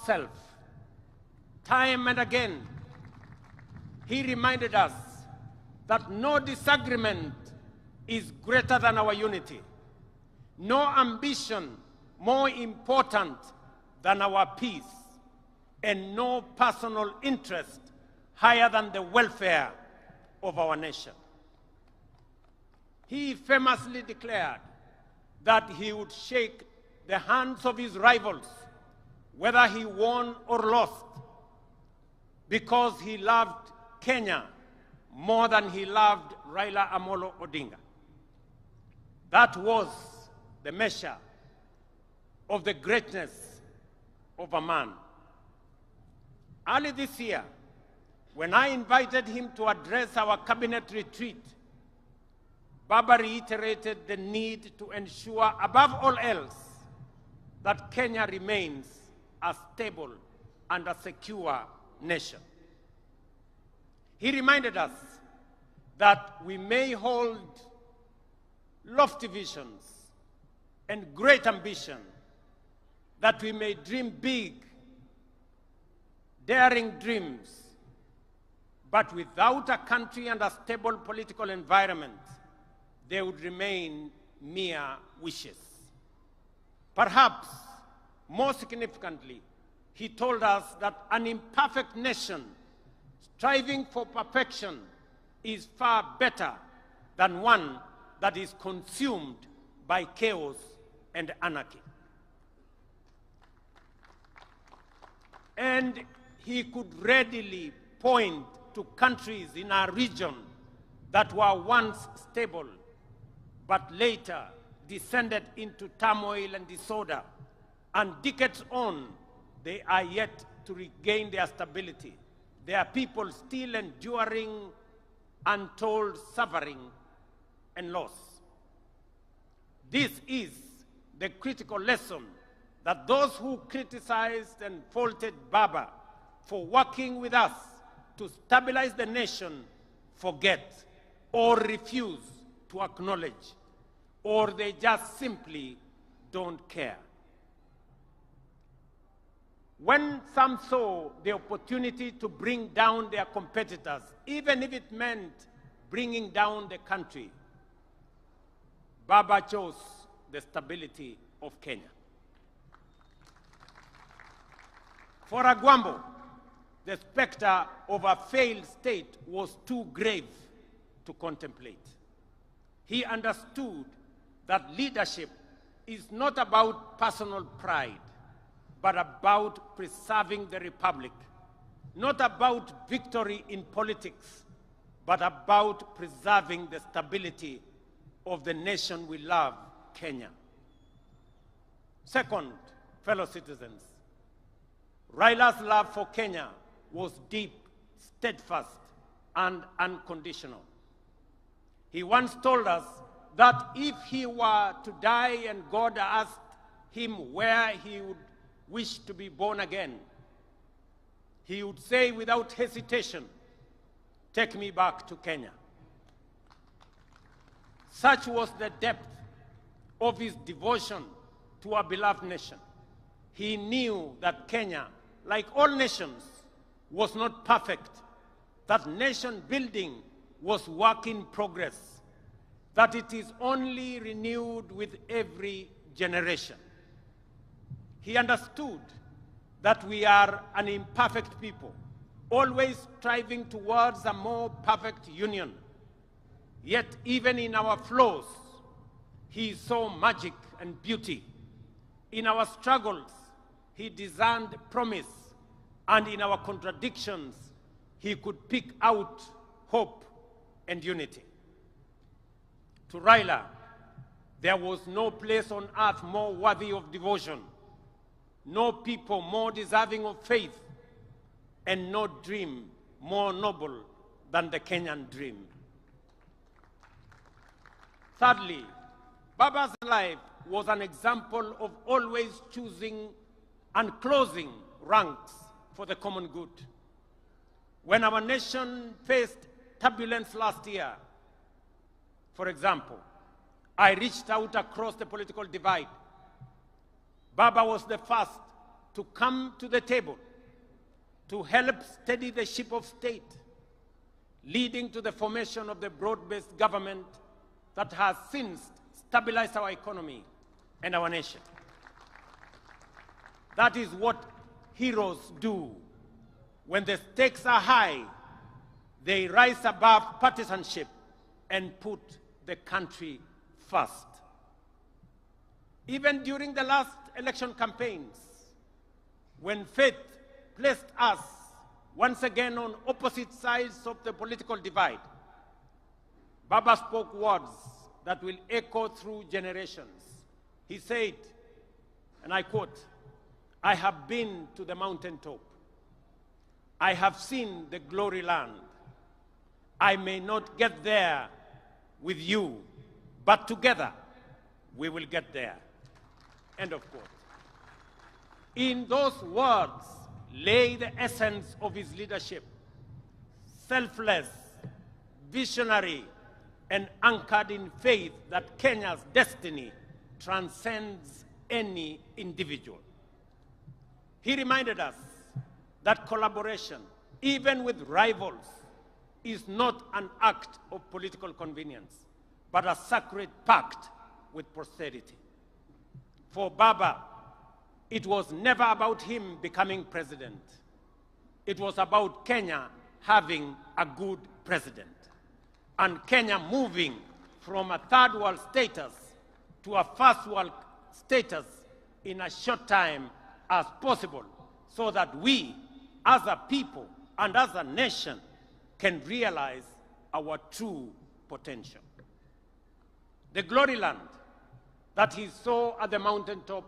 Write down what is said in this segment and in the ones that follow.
self. Time and again, he reminded us that no disagreement is greater than our unity, no ambition more important than our peace, and no personal interest higher than the welfare of our nation. He famously declared that he would shake the hands of his rivals, whether he won or lost, because he loved Kenya more than he loved RAILA Amolo Odinga. That was the measure of the greatness of a man. Early this year, when I invited him to address our cabinet retreat, Baba reiterated the need to ensure, above all else, that Kenya remains a stable and a secure nation. He reminded us that we may hold lofty visions and great ambition, that we may dream big, daring dreams, but without a country and a stable political environment, they would remain mere wishes. Perhaps, more significantly, he told us that an imperfect nation striving for perfection is far better than one that is consumed by chaos and anarchy. And he could readily point to countries in our region that were once stable, but later descended into turmoil and disorder, and decades on, they are yet to regain their stability. There are people still enduring untold suffering and loss. This is the critical lesson that those who criticized and faulted Baba for working with us to stabilize the nation forget or refuse to acknowledge, or they just simply don't care. When some saw the opportunity to bring down their competitors, even if it meant bringing down the country, Baba chose the stability of Kenya. For Agwambo, the specter of a failed state was too grave to contemplate. He understood that leadership is not about personal pride, but about preserving the republic. Not about victory in politics, but about preserving the stability of the nation we love, Kenya. Second, fellow citizens, Raila's love for Kenya was deep, steadfast, and unconditional. He once told us that if he were to die and God asked him where he would wish to be born again, he would say without hesitation, "Take me back to Kenya." Such was the depth of his devotion to our beloved nation. He knew that Kenya, like all nations, was not perfect, that nation building was work in progress, that it is only renewed with every generation. He understood that we are an imperfect people, always striving towards a more perfect union. Yet even in our flaws, he saw magic and beauty. In our struggles, he discerned promise, and in our contradictions, he could pick out hope and unity. To Raila, there was no place on earth more worthy of devotion, no people more deserving of faith, and no dream more noble than the Kenyan dream. Thirdly, Baba's life was an example of always choosing and closing ranks for the common good. When our nation faced turbulence last year, for example, I reached out across the political divide. Baba was the first to come to the table to help steady the ship of state, leading to the formation of the broad-based government that has since stabilized our economy and our nation. That is what heroes do. When the stakes are high, they rise above partisanship and put the country first. Even during the last election campaigns, when fate placed us once again on opposite sides of the political divide, Baba spoke words that will echo through generations. He said, and I quote, "I have been to the mountaintop. I have seen the glory land. I may not get there with you, but together we will get there." End of quote. In those words lay the essence of his leadership: selfless, visionary, and anchored in faith that Kenya's destiny transcends any individual. He reminded us that collaboration, even with rivals, is not an act of political convenience, but a sacred pact with posterity. For Baba, it was never about him becoming president. It was about Kenya having a good president, and Kenya moving from a third world status to a first world status in a short time as possible, so that we, as a people and as a nation, can realize our true potential. The glory land that he saw at the mountaintop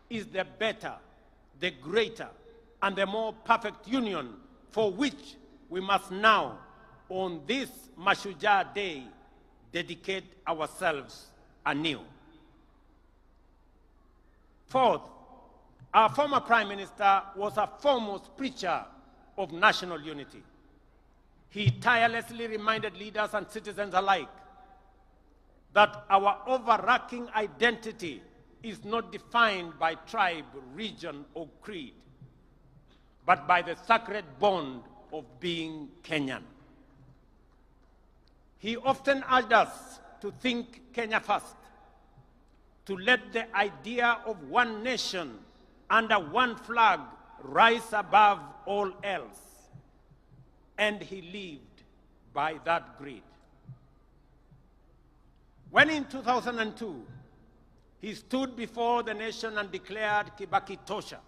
is the better, the greater, and the more perfect union for which we must now, on this Mashujaa Day, dedicate ourselves anew. Fourth, our former Prime Minister was a foremost preacher of national unity. He tirelessly reminded leaders and citizens alike that our overarching identity is not defined by tribe, region, or creed, but by the sacred bond of being Kenyan. He often urged us to think Kenya first, to let the idea of one nation under one flag rise above all else. And he lived by that creed. When in 2002, he stood before the nation and declared Kibaki Tosha,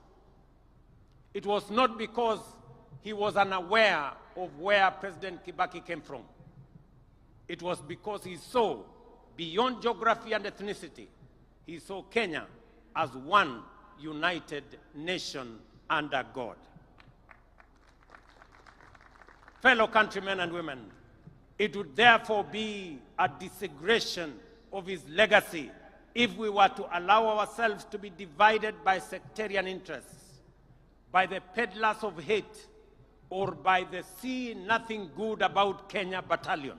it was not because he was unaware of where President Kibaki came from. It was because he saw, beyond geography and ethnicity, he saw Kenya as one united nation under God. Fellow countrymen and women, it would therefore be a desecration of his legacy if we were to allow ourselves to be divided by sectarian interests, by the peddlers of hate, or by the see nothing good about Kenya battalion.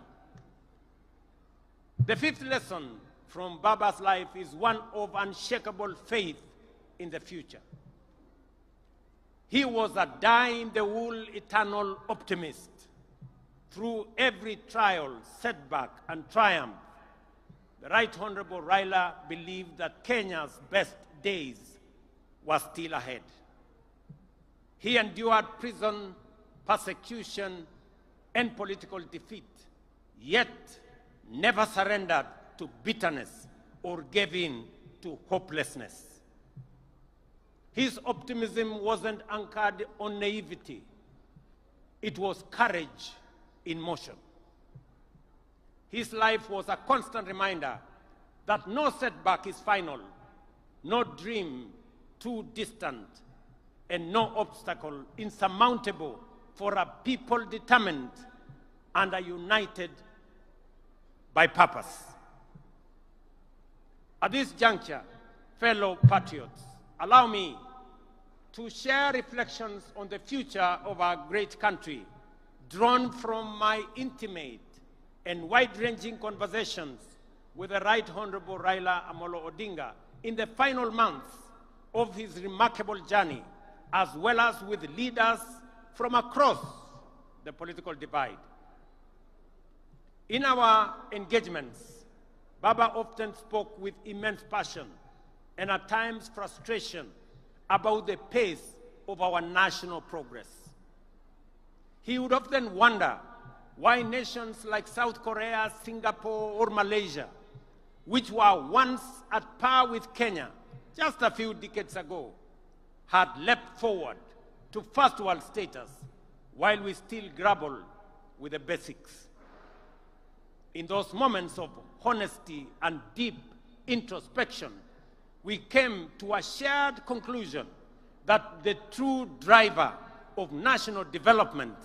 The fifth lesson from Baba's life is one of unshakable faith in the future. He was a die-in-the-wool eternal optimist. Through every trial, setback, and triumph, the Right Honorable RAILA believed that Kenya's best days were still ahead. He endured prison, persecution, and political defeat, yet never surrendered to bitterness or gave in to hopelessness. His optimism wasn't anchored on naivety. It was courage in motion. His life was a constant reminder that no setback is final, no dream too distant, and no obstacle insurmountable for a people determined and are united by purpose. At this juncture, fellow patriots, allow me to share reflections on the future of our great country, drawn from my intimate and wide-ranging conversations with the Right Honorable RAILA Amolo Odinga in the final months of his remarkable journey, as well as with leaders from across the political divide. In our engagements, Baba often spoke with immense passion and at times frustration about the pace of our national progress. He would often wonder why nations like South Korea, Singapore, or Malaysia, which were once at par with Kenya just a few decades ago, had leapt forward to first world status while we still grapple with the basics. In those moments of honesty and deep introspection, we came to a shared conclusion that the true driver of national development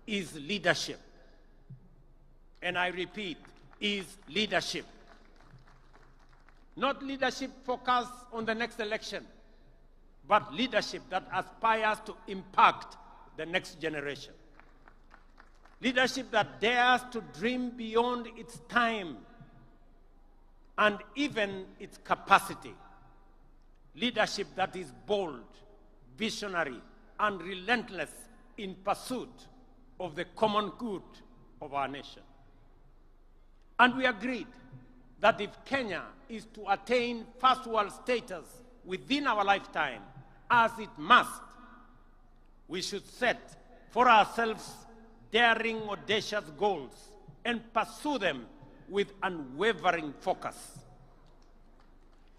is leadership. And I repeat, is leadership. Not leadership focused on the next election, but leadership that aspires to impact the next generation. Leadership that dares to dream beyond its time and even its capacity. Leadership that is bold, visionary, and relentless in pursuit of the common good of our nation. And we agreed that if Kenya is to attain first world status within our lifetime, as it must, we should set for ourselves daring, audacious goals and pursue them with unwavering focus.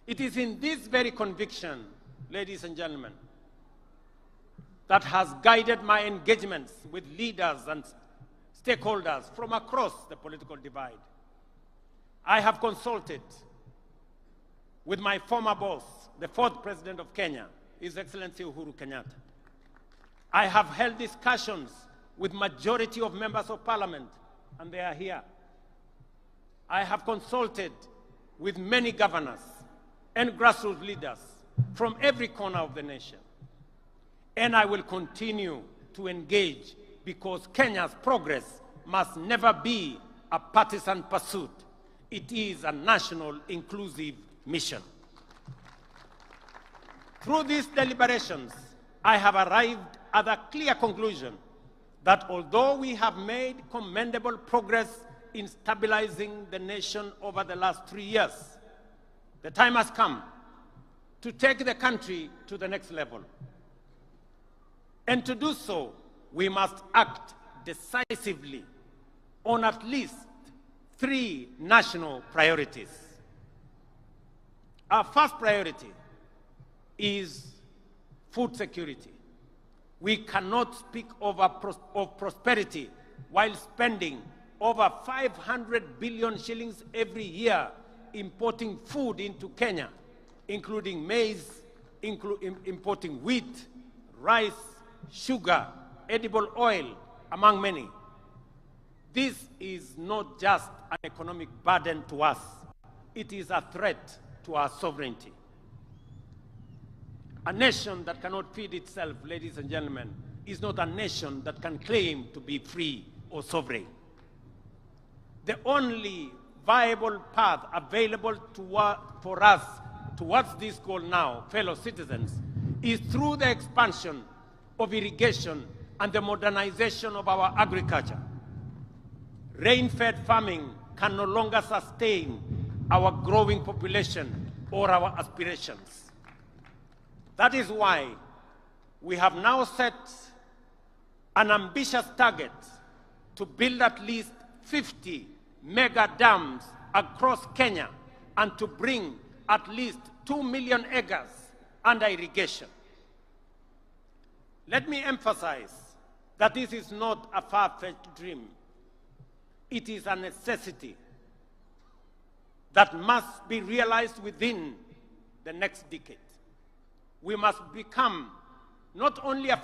It is in this very conviction, ladies and gentlemen, that has guided my engagements with leaders and stakeholders from across the political divide. I have consulted with my former boss, the fourth President of Kenya, His Excellency Uhuru Kenyatta. I have held discussions with majority of members of parliament, and they are here. I have consulted with many governors and grassroots leaders from every corner of the nation. And I will continue to engage because Kenya's progress must never be a partisan pursuit. It is a national inclusive mission. Through these deliberations, I have arrived at a clear conclusion that although we have made commendable progress in stabilizing the nation over the last 3 years, the time has come to take the country to the next level. And to do so, we must act decisively on at least 3 national priorities. Our first priority is food security. We cannot speak of prosperity while spending over 500 billion shillings every year importing food into Kenya, including maize, importing wheat, rice, sugar, edible oil, among many. This is not just an economic burden to us. It is a threat to our sovereignty. A nation that cannot feed itself, ladies and gentlemen, is not a nation that can claim to be free or sovereign. The only viable path available for us towards this goal now, fellow citizens, is through the expansion of irrigation and the modernization of our agriculture. Rain-fed farming can no longer sustain our growing population or our aspirations. That is why we have now set an ambitious target to build at least 50 mega dams across Kenya and to bring at least 2 million acres under irrigation. Let me emphasize that this is not a far-fetched dream. It is a necessity that must be realized within the next decade. We must become not only a food